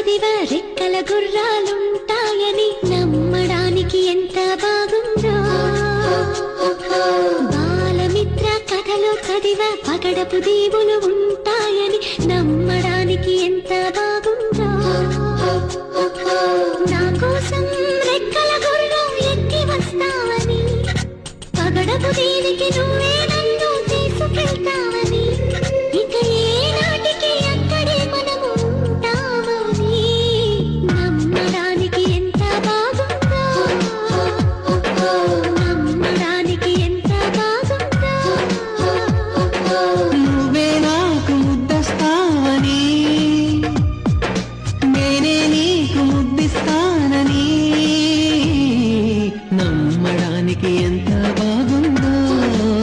చదివ రెక్కల గుర్రాలుంటాయని నమ్మడానికి ఎంత బాగుందో. బాలమిత్ర కథలో చదివ పగడపు దీవులు ఉంటాయని నమ్మడానికి ఎంత